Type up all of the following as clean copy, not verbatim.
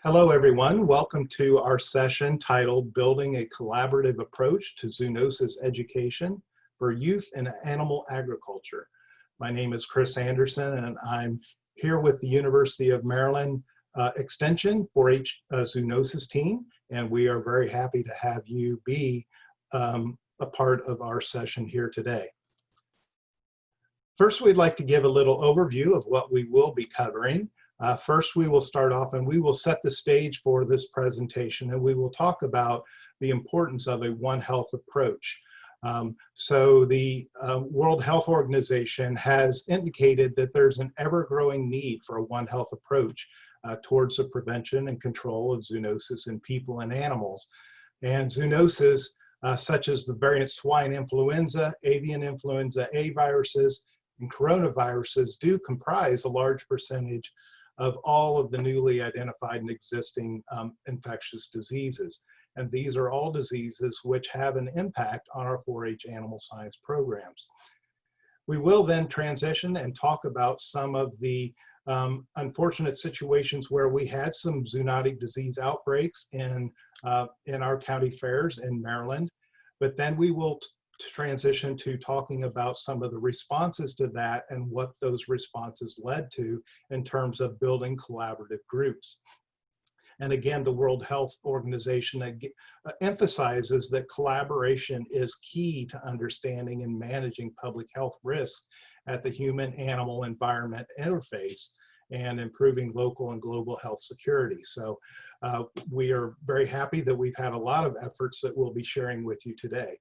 Hello, everyone. Welcome to our session titled Building a Collaborative Approach to Zoonosis Education for Youth in Animal Agriculture. My name is Chris Anderson, and I'm here with the University of Maryland Extension 4-H Zoonosis team, and we are very happy to have you be a part of our session here today. First, we'd like to give a little overview of what we will be covering. First, we will start off and we will set the stage for this presentation, and we will talk about the importance of a One Health approach. So the World Health Organization has indicated that there's an ever-growing need for a One Health approach towards the prevention and control of zoonosis in people and animals. And zoonosis, such as the variant swine influenza, avian influenza A viruses, and coronaviruses do comprise a large percentage of all of the newly identified and existing infectious diseases. And these are all diseases which have an impact on our 4-H animal science programs. We will then transition and talk about some of the unfortunate situations where we had some zoonotic disease outbreaks in our county fairs in Maryland. But then we will transition to talking about some of the responses to that and what those responses led to in terms of building collaborative groups. And again, the World Health Organization emphasizes that collaboration is key to understanding and managing public health risks at the human-animal environment interface and improving local and global health security. So we are very happy that we've had a lot of efforts that we'll be sharing with you today.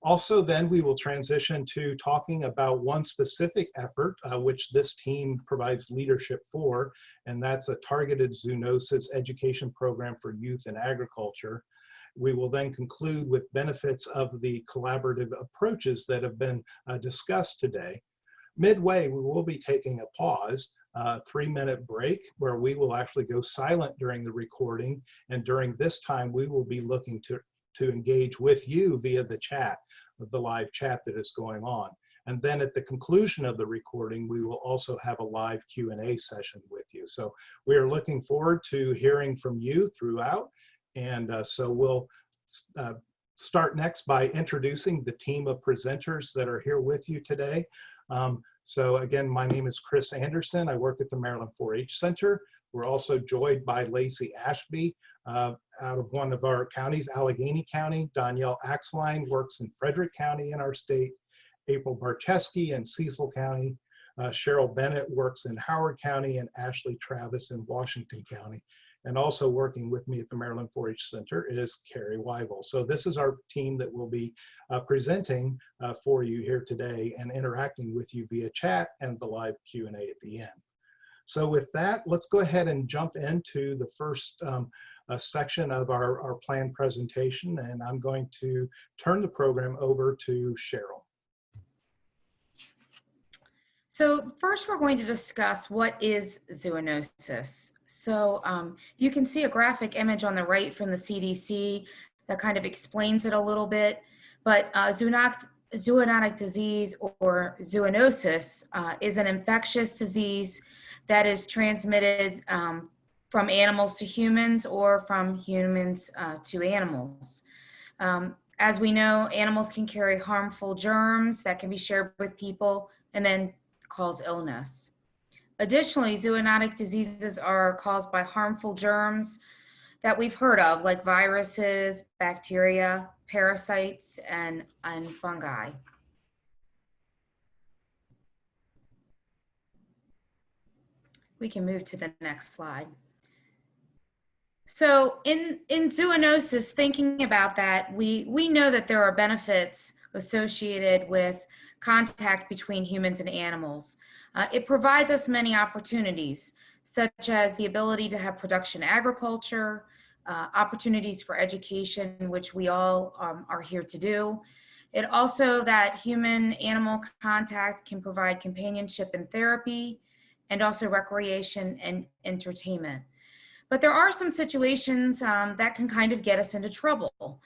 Also, then we will transition to talking about one specific effort, which this team provides leadership for, and that's a targeted zoonosis education program for youth in agriculture. We will then conclude with benefits of the collaborative approaches that have been discussed today. Midway, we will be taking a pause, a 3-minute break, where we will actually go silent during the recording, and during this time, we will be looking to engage with you via the chat, the live chat that is going on. And then at the conclusion of the recording, we will also have a live Q&A session with you. So we are looking forward to hearing from you throughout. And so we'll start next by introducing the team of presenters that are here with you today. So again, my name is Chris Anderson. I work at the Maryland 4-H Center. We're also joined by Lacie Ashby out of one of our counties, Allegheny County. Danielle Axline works in Frederick County in our state. April Barcheski in Cecil County. Cheryl Bennett works in Howard County, and Ashley Travis in Washington County. And also working with me at the Maryland 4-H Center is Carrie Weibel. So this is our team that will be presenting for you here today and interacting with you via chat and the live Q&A at the end. So with that, let's go ahead and jump into the first section of our planned presentation, and I'm going to turn the program over to Cheryl. So first we're going to discuss what is zoonosis. So you can see a graphic image on the right from the CDC that kind of explains it a little bit, but zoonotic disease or zoonosis is an infectious disease that is transmitted from animals to humans or from humans to animals. As we know, animals can carry harmful germs that can be shared with people and then cause illness. Additionally, zoonotic diseases are caused by harmful germs that we've heard of, like viruses, bacteria, parasites, and fungi. We can move to the next slide. So in zoonosis, thinking about that, we know that there are benefits associated with contact between humans and animals. It provides us many opportunities, such as the ability to have production agriculture, opportunities for education, which we all are here to do. It also that human-animal contact can provide companionship and therapy, and also recreation and entertainment. But there are some situations that can kind of get us into trouble.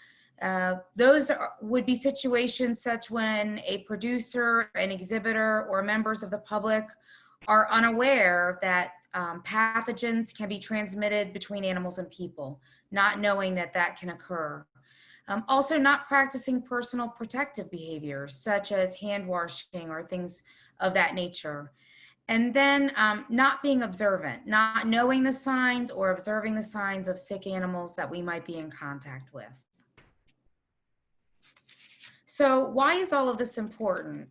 Those would be situations such when a producer, an exhibitor, or members of the public are unaware that pathogens can be transmitted between animals and people, not knowing that that can occur. Also, not practicing personal protective behaviors, such as hand washing or things of that nature. And then not being observant, not knowing the signs or observing the signs of sick animals that we might be in contact with. So why is all of this important?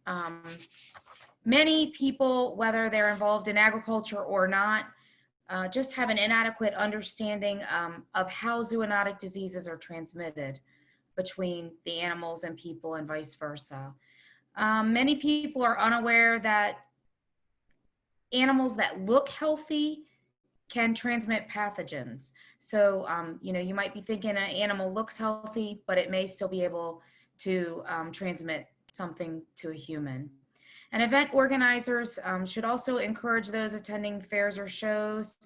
Many people, whether they're involved in agriculture or not, just have an inadequate understanding of how zoonotic diseases are transmitted between the animals and people and vice versa. Many people are unaware that animals that look healthy can transmit pathogens. So, you might be thinking an animal looks healthy, but it may still be able to transmit something to a human. And event organizers should also encourage those attending fairs or shows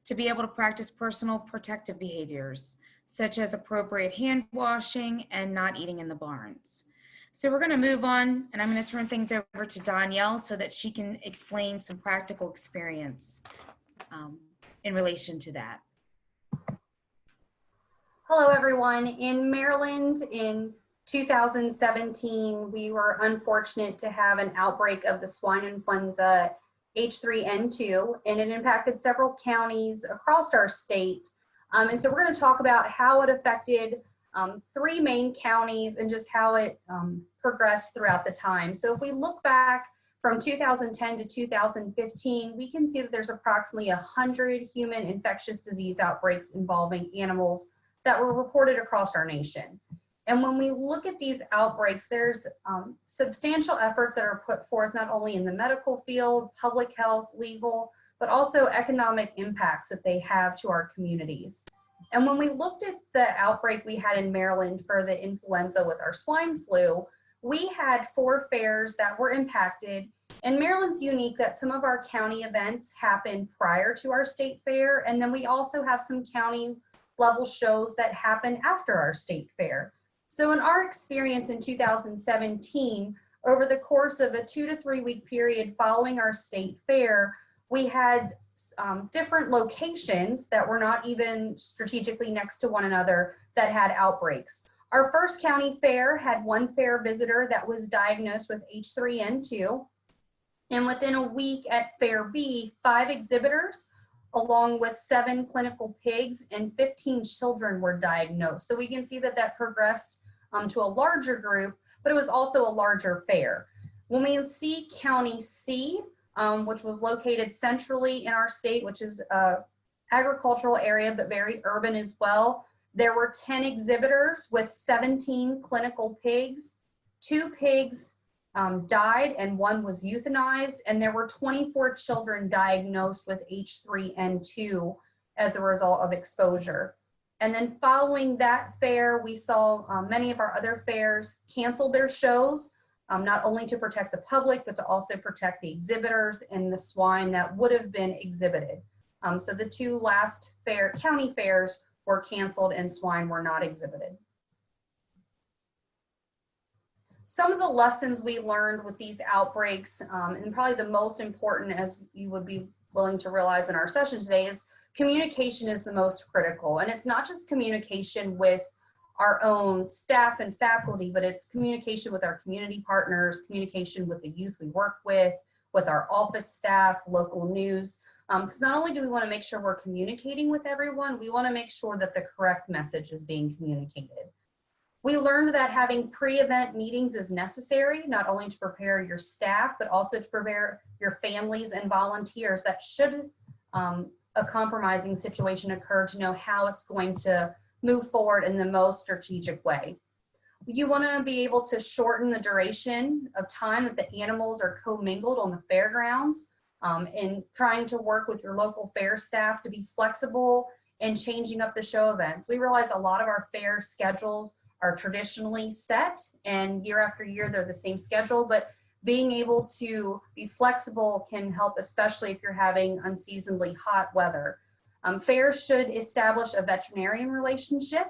to be able to practice personal protective behaviors, such as appropriate hand washing and not eating in the barns. So we're going to move on, and I'm going to turn things over to Danielle so that she can explain some practical experience in relation to that. Hello, everyone. In Maryland in 2017, we were unfortunate to have an outbreak of the swine influenza H3N2, and it impacted several counties across our state. And so we're going to talk about how it affected 3 main counties and just how it progressed throughout the time. So if we look back from 2010 to 2015, we can see that there's approximately 100 human infectious disease outbreaks involving animals that were reported across our nation. And when we look at these outbreaks, there's substantial efforts that are put forth not only in the medical field, public health, legal, but also economic impacts that they have to our communities. And when we looked at the outbreak we had in Maryland for the influenza with our swine flu, we had 4 fairs that were impacted. And Maryland's unique that some of our county events happen prior to our state fair. And then we also have some county level shows that happen after our state fair. So in our experience in 2017, over the course of a 2 to 3 week period following our state fair, we had different locations that were not even strategically next to one another that had outbreaks. Our first county fair had 1 fair visitor that was diagnosed with H3N2. And within a week at Fair B, 5 exhibitors, along with 7 clinical pigs and 15 children were diagnosed. So we can see that that progressed to a larger group, but it was also a larger fair. When we see County C, which was located centrally in our state, which is an agricultural area, but very urban as well, there were 10 exhibitors with 17 clinical pigs. 2 pigs died and 1 was euthanized, and there were 24 children diagnosed with H3N2 as a result of exposure. And then following that fair, we saw many of our other fairs cancel their shows, not only to protect the public, but to also protect the exhibitors and the swine that would have been exhibited. So the 2 last county fairs were canceled and swine were not exhibited. Some of the lessons we learned with these outbreaks, and probably the most important, as you would be willing to realize in our session today, is communication is the most critical. And it's not just communication with our own staff and faculty, but it's communication with our community partners, communication with the youth we work with our office staff, local news. Because not only do we want to make sure we're communicating with everyone, we want to make sure that the correct message is being communicated. We learned that having pre-event meetings is necessary, not only to prepare your staff, but also to prepare your families and volunteers that should a compromising situation occur, to know how it's going to move forward in the most strategic way. You want to be able to shorten the duration of time that the animals are commingled on the fairgrounds, and trying to work with your local fair staff to be flexible and changing up the show events. We realize a lot of our fair schedules are traditionally set, and year after year they're the same schedule, but being able to be flexible can help, especially if you're having unseasonably hot weather. Fairs should establish a veterinarian relationship,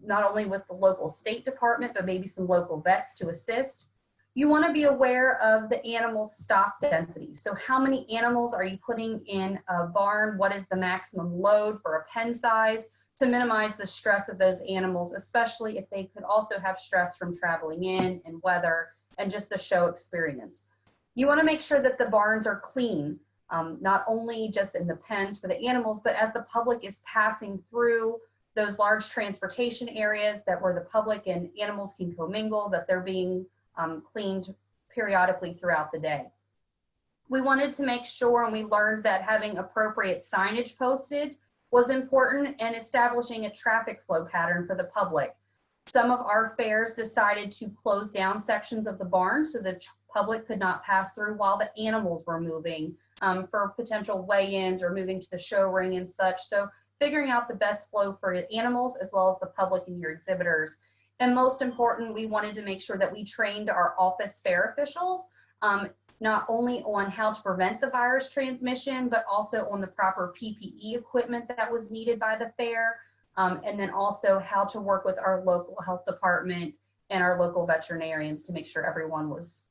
not only with the local state department, but maybe some local vets to assist. You want to be aware of the animal stock density. So how many animals are you putting in a barn? What is the maximum load for a pen size to minimize the stress of those animals, especially if they could also have stress from traveling in and weather and just the show experience. You want to make sure that the barns are clean, not only just in the pens for the animals, but as the public is passing through those large transportation areas that where the public and animals can commingle, that they're being cleaned periodically throughout the day. We wanted to make sure, and we learned that having appropriate signage posted was important, and establishing a traffic flow pattern for the public. Some of our fairs decided to close down sections of the barn so the public could not pass through while the animals were moving for potential weigh-ins or moving to the show ring and such. So figuring out the best flow for the animals as well as the public and your exhibitors. And most important, we wanted to make sure that we trained our office fair officials not only on how to prevent the virus transmission, but also on the proper PPE equipment that was needed by the fair, and then also how to work with our local health department and our local veterinarians to make sure everyone was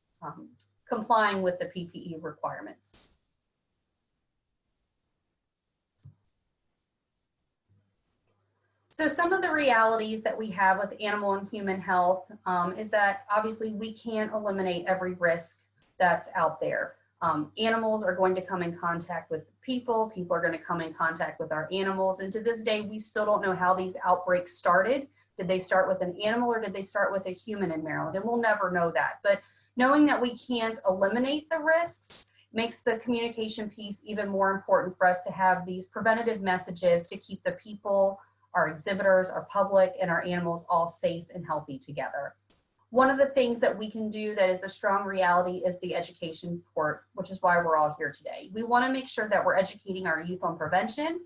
complying with the PPE requirements. So some of the realities that we have with animal and human health is that obviously we can't eliminate every risk that's out there. Animals are going to come in contact with people, people are going to come in contact with our animals, and to this day we still don't know how these outbreaks started. Did they start with an animal or did they start with a human in Maryland? And we'll never know that. But knowing that we can't eliminate the risks makes the communication piece even more important for us to have these preventative messages to keep the people, our exhibitors, our public, and our animals all safe and healthy together. One of the things that we can do that is a strong reality is the education part, which is why we're all here today. We want to make sure that we're educating our youth on prevention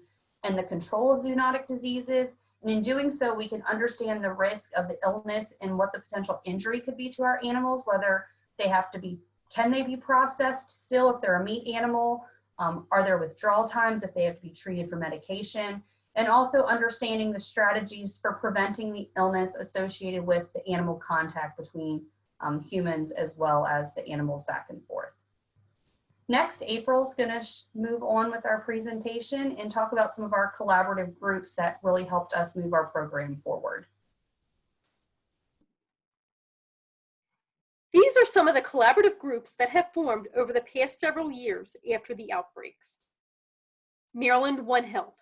and the control of zoonotic diseases. And in doing so, we can understand the risk of the illness and what the potential injury could be to our animals, whether they have to be, can they be processed still if they're a meat animal? Are there withdrawal times if they have to be treated for medication? And also understanding the strategies for preventing the illness associated with the animal contact between humans as well as the animals back and forth. Next, April's gonna move on with our presentation and talk about some of our collaborative groups that really helped us move our program forward. These are some of the collaborative groups that have formed over the past several years after the outbreaks. Maryland One Health.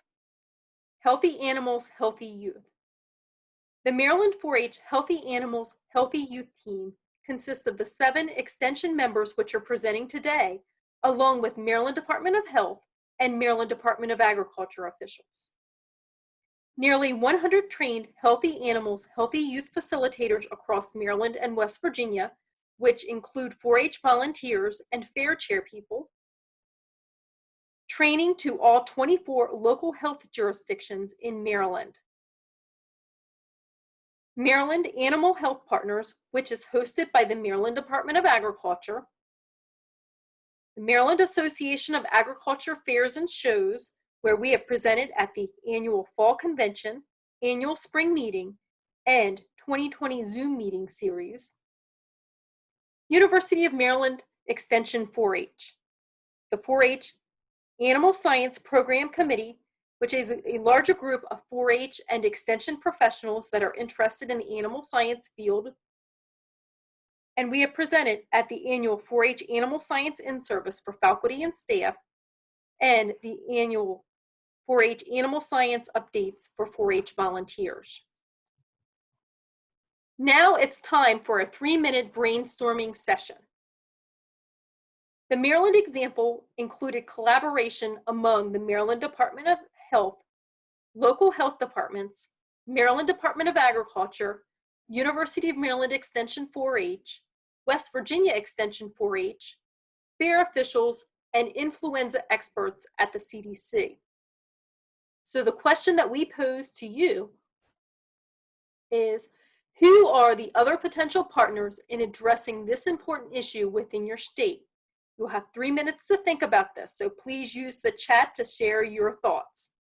Healthy Animals, Healthy Youth. The Maryland 4-H Healthy Animals, Healthy Youth team consists of the 7 extension members which are presenting today, along with Maryland Department of Health and Maryland Department of Agriculture officials. Nearly 100 trained Healthy Animals, Healthy Youth facilitators across Maryland and West Virginia, which include 4-H volunteers and fair chair people, training to all 24 local health jurisdictions in Maryland. Maryland Animal Health Partners, which is hosted by the Maryland Department of Agriculture, the Maryland Association of Agriculture Fairs and Shows, where we have presented at the annual Fall Convention, annual Spring Meeting, and 2020 Zoom Meeting Series. University of Maryland Extension 4-H. The 4-H Animal Science Program Committee, which is a larger group of 4-H and extension professionals that are interested in the animal science field. And we have presented at the annual 4-H Animal Science In-Service for faculty and staff, and the annual 4-H Animal Science Updates for 4-H volunteers. Now it's time for a 3-minute brainstorming session. The Maryland example included collaboration among the Maryland Department of Health, local health departments, Maryland Department of Agriculture, University of Maryland Extension 4-H, West Virginia Extension 4-H, fair officials, and influenza experts at the CDC. So the question that we pose to you is, who are the other potential partners in addressing this important issue within your state? You'll have 3 minutes to think about this, so please use the chat to share your thoughts.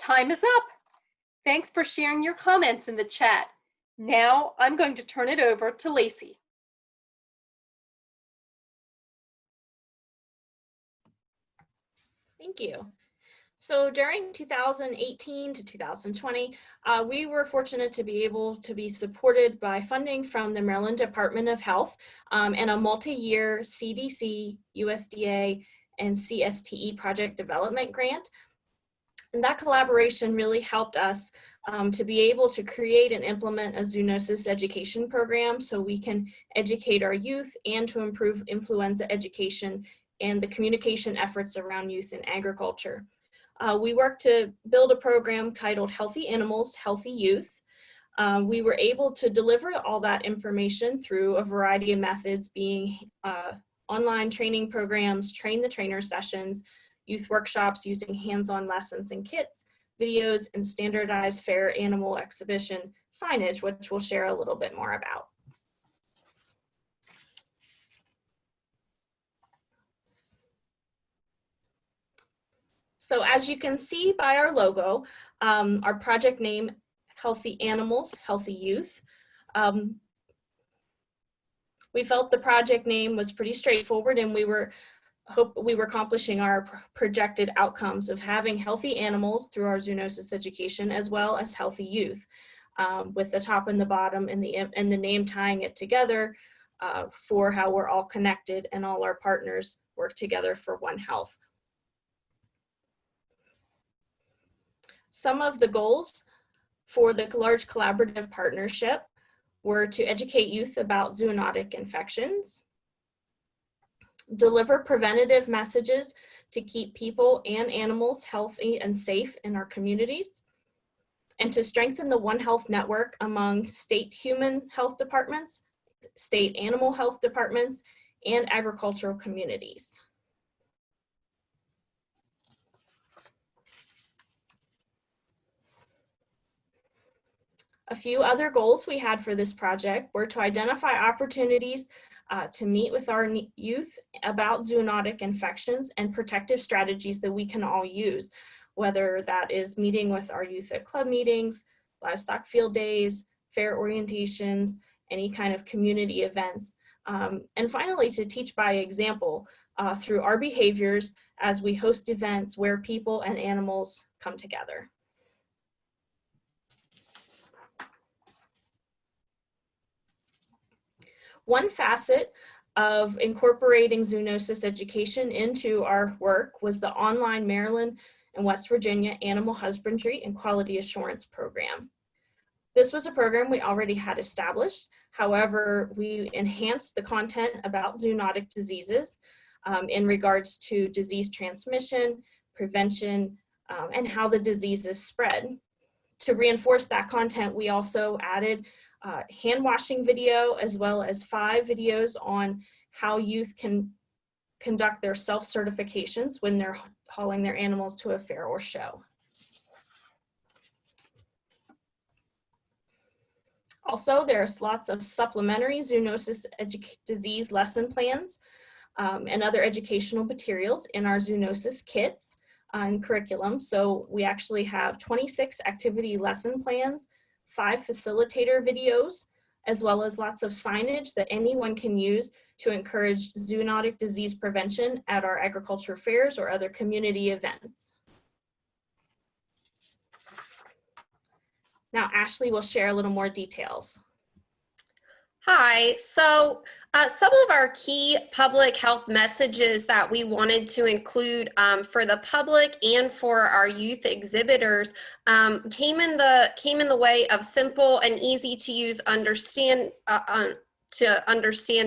time is up. Thanks for sharing your comments in the chat. Now I'm going to turn it over to Lacie. Thank you. So during 2018 to 2020, we were fortunate to be able to be supported by funding from the Maryland Department of Health and a multi-year CDC, USDA, and CSTE project development grant. And that collaboration really helped us to be able to create and implement a zoonosis education program so we can educate our youth and to improve influenza education and the communication efforts around youth in agriculture. We worked to build a program titled Healthy Animals, Healthy Youth. We were able to deliver all that information through a variety of methods, being online training programs, train the trainer sessions, youth workshops using hands-on lessons and kits, videos, and standardized fair animal exhibition signage, which we'll share a little bit more about. So as you can see by our logo, our project name, Healthy Animals, Healthy Youth. We felt the project name was pretty straightforward, and we were accomplishing our projected outcomes of having healthy animals through our zoonosis education, as well as healthy youth, with the top and the bottom and the name tying it together for how we're all connected and all our partners work together for one health. Some of the goals for the large collaborative partnership were to educate youth about zoonotic infections, deliver preventative messages to keep people and animals healthy and safe in our communities, and to strengthen the One Health network among state human health departments, state animal health departments, and agricultural communities. A few other goals we had for this project were to identify opportunities to meet with our youth about zoonotic infections and protective strategies that we can all use, whether that is meeting with our youth at club meetings, livestock field days, fair orientations, any kind of community events. And finally, to teach by example through our behaviors as we host events where people and animals come together. One facet of incorporating zoonosis education into our work was the online Maryland and West Virginia Animal Husbandry and Quality Assurance Program. This was a program we already had established. However, we enhanced the content about zoonotic diseases in regards to disease transmission, prevention, and how the diseases spread. To reinforce that content, we also added hand washing video, as well as 5 videos on how youth can conduct their self-certifications when they're hauling their animals to a fair or show. Also, there's lots of supplementary zoonosis disease lesson plans and other educational materials in our zoonosis kits and curriculum. So we actually have 26 activity lesson plans, 5 facilitator videos, as well as lots of signage that anyone can use to encourage zoonotic disease prevention at our agriculture fairs or other community events. Now, Ashley will share a little more details. Hi, so some of our key public health messages that we wanted to include for the public and for our youth exhibitors came in the way of simple and easy to use understand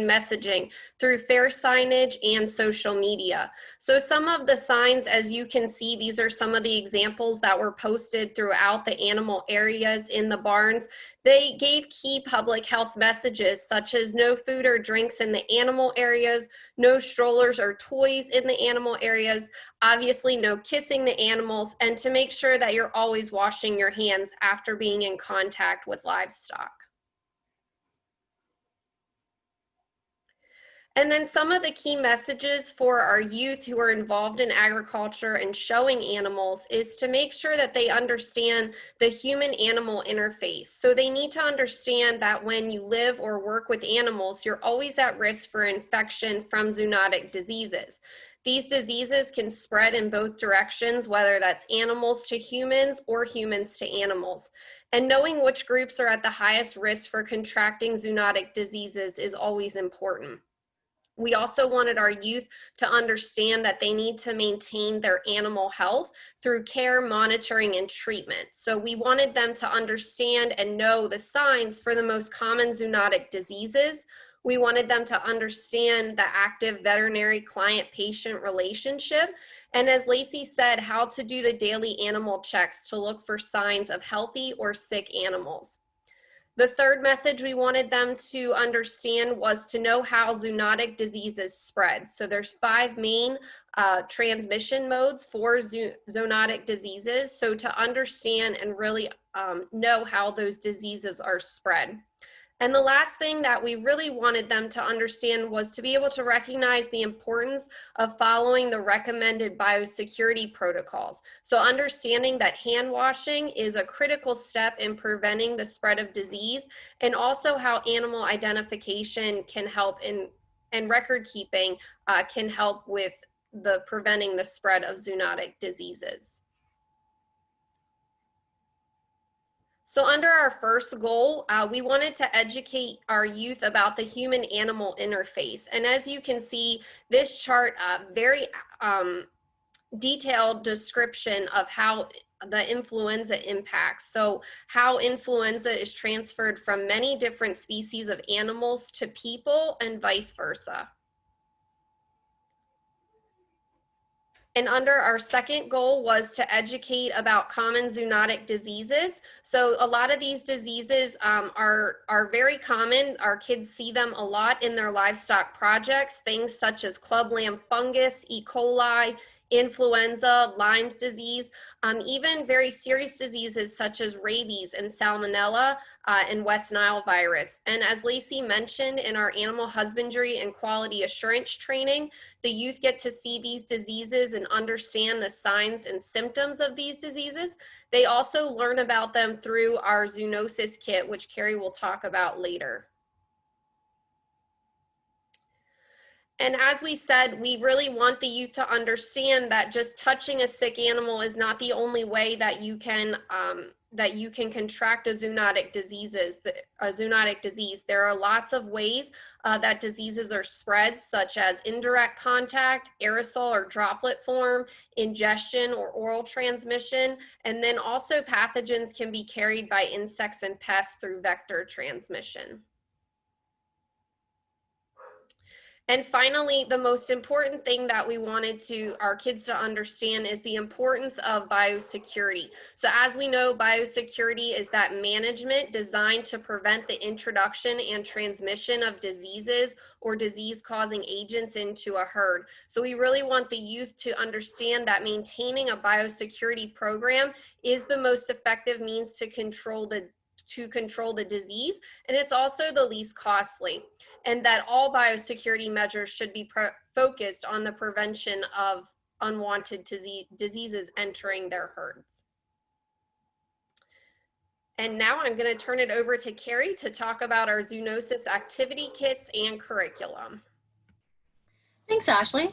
messaging through fair signage and social media. So some of the signs, as you can see, these are some of the examples that were posted throughout the animal areas in the barns. They gave key public health messages such as no food or drinks in the animal areas, no strollers or toys in the animal areas, obviously no kissing the animals, and to make sure that you're always washing your hands after being in contact with livestock. And then some of the key messages for our youth who are involved in agriculture and showing animals is to make sure that they understand the human-animal interface. So they need to understand that when you live or work with animals, you're always at risk for infection from zoonotic diseases. These diseases can spread in both directions, whether that's animals to humans or humans to animals. And knowing which groups are at the highest risk for contracting zoonotic diseases is always important. We also wanted our youth to understand that they need to maintain their animal health through care, monitoring, and treatment. So we wanted them to understand and know the signs for the most common zoonotic diseases. We wanted them to understand the active veterinary client-patient relationship. And as Lacie said, how to do the daily animal checks to look for signs of healthy or sick animals. The third message we wanted them to understand was to know how zoonotic diseases spread. So there's 5 main transmission modes for zoonotic diseases. So to understand and really know how those diseases are spread. And the last thing that we really wanted them to understand was to be able to recognize the importance of following the recommended biosecurity protocols. So understanding that hand washing is a critical step in preventing the spread of disease, and also how animal identification can help and record keeping can help with preventing the spread of zoonotic diseases. So under our first goal, we wanted to educate our youth about the human-animal interface. And as you can see, this chart, very detailed description of how the influenza impacts. So how influenza is transferred from many different species of animals to people and vice versa. And under our second goal was to educate about common zoonotic diseases. So a lot of these diseases are very common. Our kids see them a lot in their livestock projects, things such as club lamb fungus, E. coli, influenza, Lyme's disease, even very serious diseases such as rabies and salmonella and West Nile virus. And as Lacie mentioned in our animal husbandry and quality assurance training, the youth get to see these diseases and understand the signs and symptoms of these diseases. They also learn about them through our Zoonosis kit, which Carrie will talk about later. And as we said, we really want the youth to understand that just touching a sick animal is not the only way that you can contract a zoonotic disease. There are lots of ways that diseases are spread, such as indirect contact, aerosol or droplet form, ingestion or oral transmission, and then also pathogens can be carried by insects and pests through vector transmission. And finally, the most important thing that we wanted our kids to understand is the importance of biosecurity. So as we know, biosecurity is that management designed to prevent the introduction and transmission of diseases or disease-causing agents into a herd. So we really want the youth to understand that maintaining a biosecurity program is the most effective means to control the disease, and it's also the least costly, and that all biosecurity measures should be focused on the prevention of unwanted diseases entering their herds. And now I'm going to turn it over to Carrie to talk about our Zoonosis activity kits and curriculum. Thanks, Ashley.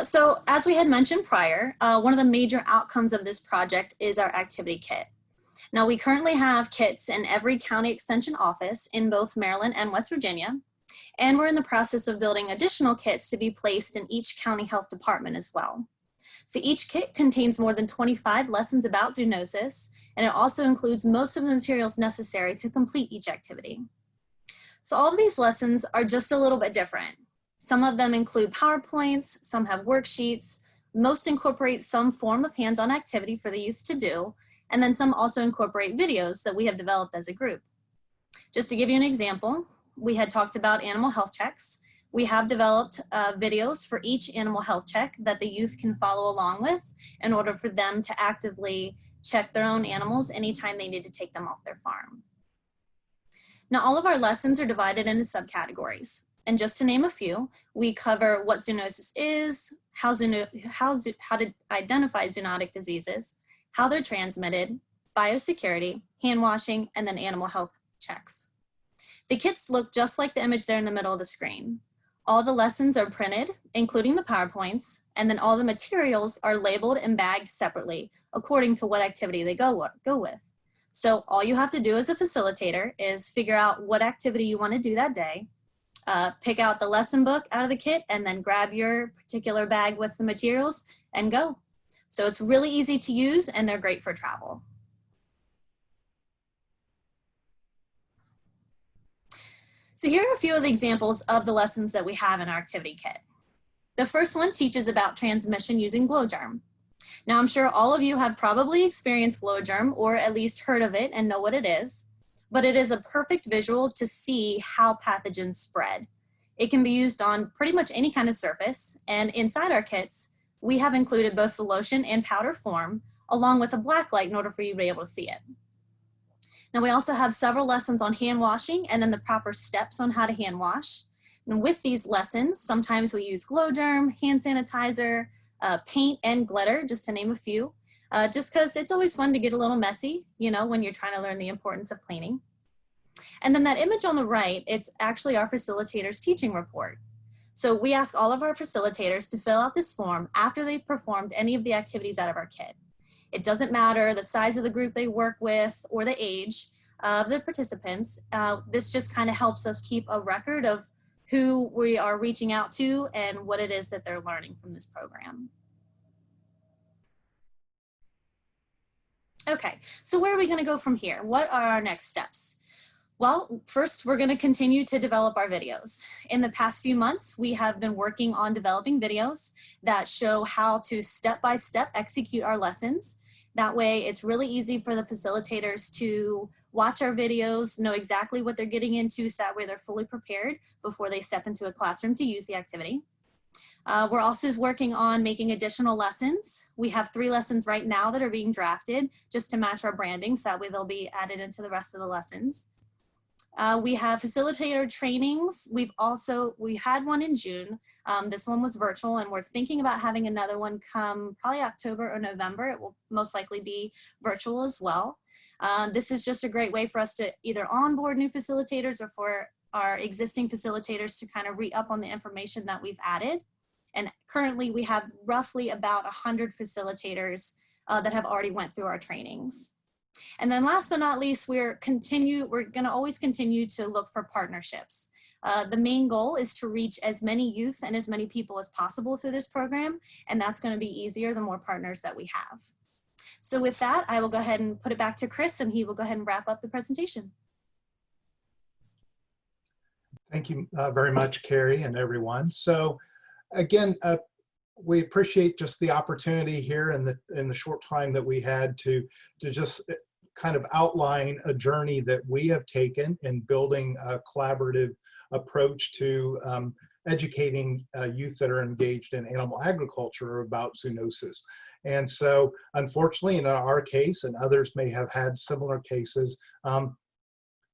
So as we had mentioned prior, one of the major outcomes of this project is our activity kit. Now, we currently have kits in every county extension office in both Maryland and West Virginia, and we're in the process of building additional kits to be placed in each county health department as well. So each kit contains more than 25 lessons about zoonosis, and it also includes most of the materials necessary to complete each activity. So all of these lessons are just a little bit different. Some of them include PowerPoints, some have worksheets, most incorporate some form of hands-on activity for the youth to do, and then some also incorporate videos that we have developed as a group. Just to give you an example, we had talked about animal health checks. We have developed videos for each animal health check that the youth can follow along with in order for them to actively check their own animals anytime they need to take them off their farm. Now, all of our lessons are divided into subcategories. And just to name a few, we cover what zoonosis is, how to identify zoonotic diseases, how they're transmitted, biosecurity, hand washing, and then animal health checks. The kits look just like the image there in the middle of the screen. All the lessons are printed, including the PowerPoints, and then all the materials are labeled and bagged separately according to what activity they go with. So all you have to do as a facilitator is figure out what activity you want to do that day, pick out the lesson book out of the kit, and then grab your particular bag with the materials and go. So it's really easy to use, and they're great for travel. So here are a few of the examples of the lessons that we have in our activity kit. The first one teaches about transmission using GlowGerm. Now I'm sure all of you have probably experienced GlowGerm or at least heard of it and know what it is, but it is a perfect visual to see how pathogens spread. It can be used on pretty much any kind of surface, and inside our kits, we have included both the lotion and powder form, along with a black light in order for you to be able to see it. Now we also have several lessons on hand washing and then the proper steps on how to hand wash. And with these lessons, sometimes we use GlowGerm, hand sanitizer, paint and glitter, just to name a few, just because it's always fun to get a little messy, you know, when you're trying to learn the importance of cleaning. And then that image on the right, it's actually our facilitator's teaching report. So we ask all of our facilitators to fill out this form after they've performed any of the activities out of our kit. It doesn't matter the size of the group they work with or the age of the participants. This just kind of helps us keep a record of who we are reaching out to and what it is that they're learning from this program. Okay, so where are we going to go from here? What are our next steps? Well, first, we're going to continue to develop our videos. In the past few months, we have been working on developing videos that show how to step-by-step execute our lessons. That way, it's really easy for the facilitators to watch our videos, know exactly what they're getting into, so that way they're fully prepared before they step into a classroom to use the activity. We're also working on making additional lessons. We have 3 lessons right now that are being drafted just to match our branding, so that way they'll be added into the rest of the lessons. We have facilitator trainings. We had one in June. This one was virtual, and we're thinking about having another one come probably October or November. It will most likely be virtual as well. This is just a great way for us to either onboard new facilitators or for our existing facilitators to kind of re-up on the information that we've added. And currently we have roughly about 100 facilitators that have already went through our trainings. And then last but not least, we're going to always continue to look for partnerships. The main goal is to reach as many youth and as many people as possible through this program, and that's going to be easier the more partners that we have. So with that, I will go ahead and put it back to Chris, and he will go ahead and wrap up the presentation. Thank you very much, Carrie, and everyone. So again, we appreciate just the opportunity here in the short time that we had to just kind of outline a journey that we have taken in building a collaborative approach to educating youth that are engaged in animal agriculture about zoonosis. And so unfortunately, in our case, and others may have had similar cases,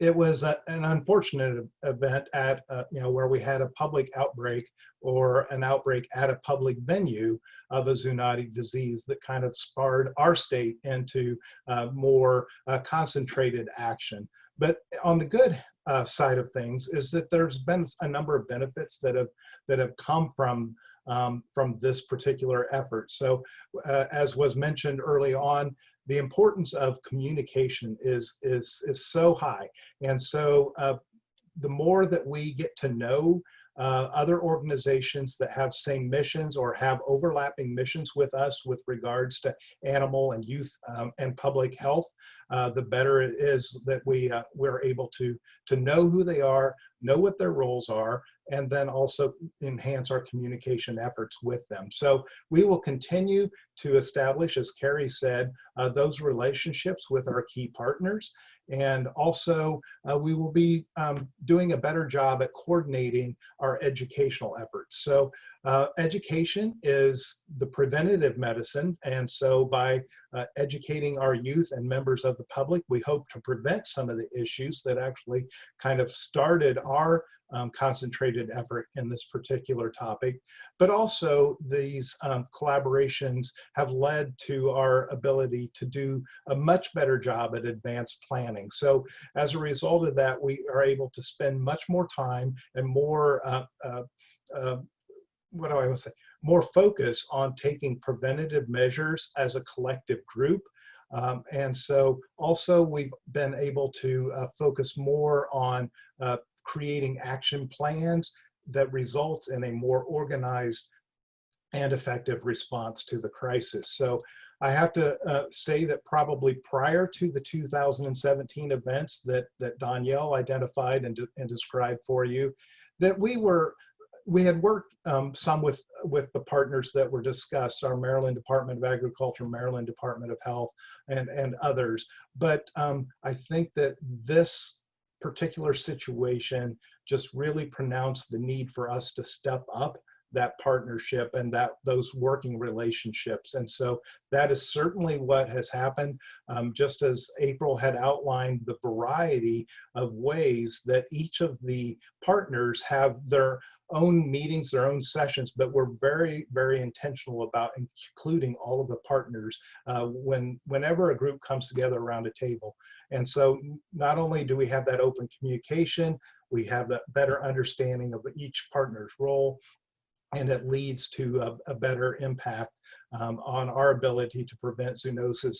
it was an unfortunate event at where we had a public outbreak or an outbreak at a public venue of a zoonotic disease that kind of spurred our state into more concentrated action. But on the good side of things is that there's been a number of benefits that have come from this particular effort. So as was mentioned early on, the importance of communication is so high. And so the more that we get to know other organizations that have same missions or have overlapping missions with us with regards to animal and youth and public health, the better it is that we're able to know who they are, know what their roles are, and then also enhance our communication efforts with them. So we will continue to establish, as Carrie said, those relationships with our key partners. And also we will be doing a better job at coordinating our educational efforts. So Education is the preventative medicine, and so by educating our youth and members of the public, we hope to prevent some of the issues that actually kind of started our concentrated effort in this particular topic. But also these collaborations have led to our ability to do a much better job at advanced planning. So as a result of that, we are able to spend much more time and more what do I want to say? More focus on taking preventative measures as a collective group. And so also we've been able to focus more on creating action plans that result in a more organized and effective response to the crisis. So I have to say that probably prior to the 2017 events that Danielle identified and described for you, that we had worked some with the partners that were discussed, our Maryland Department of Agriculture, Maryland Department of Health, and others. But I think that this particular situation just really pronounced the need for us to step up that partnership and those working relationships. And so that is certainly what has happened. Just as April had outlined the variety of ways that each of the partners have their own meetings, their own sessions, but we're very, very intentional about including all of the partners whenever a group comes together around a table. And so not only do we have that open communication, we have that better understanding of each partner's role, and it leads to a better impact on our ability to prevent zoonosis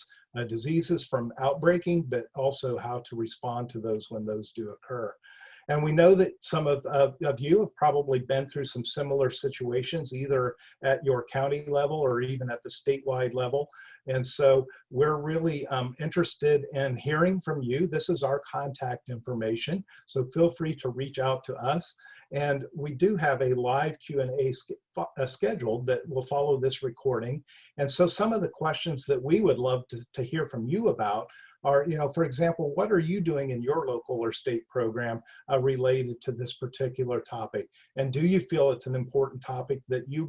diseases from outbreaking, but also how to respond to those when those do occur. And we know that some of you have probably been through some similar situations, either at your county level or even at the statewide level. And so we're really interested in hearing from you. This is our contact information, so feel free to reach out to us. And we do have a live Q&A scheduled that will follow this recording. And so some of the questions that we would love to hear from you about are, for example, what are you doing in your local or state program related to this particular topic? And do you feel it's an important topic that you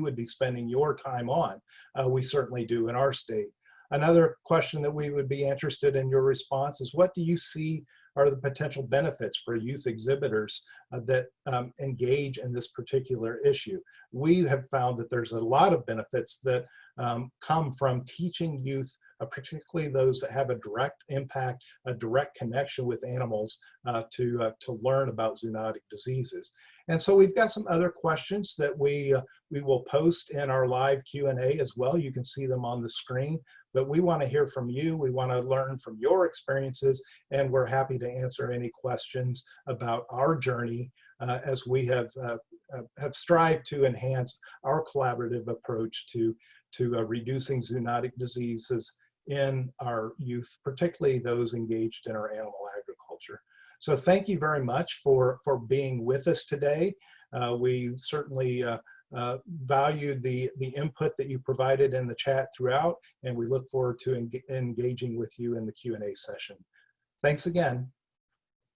would be spending your time on? We certainly do in our state. Another question that we would be interested in your response is, what do you see are the potential benefits for youth exhibitors that engage in this particular issue? We have found that there's a lot of benefits that come from teaching youth, particularly those that have a direct impact, a direct connection with animals, to learn about zoonotic diseases. And so we've got some other questions that we will post in our live Q&A as well. You can see them on the screen, but we want to hear from you. We want to learn from your experiences, and we're happy to answer any questions about our journey as we have strived to enhance our collaborative approach to reducing zoonotic diseases in our youth, particularly those engaged in our animal agriculture. So thank you very much for being with us today. We certainly valued the input that you provided in the chat throughout, and we look forward to engaging with you in the Q&A session. Thanks again.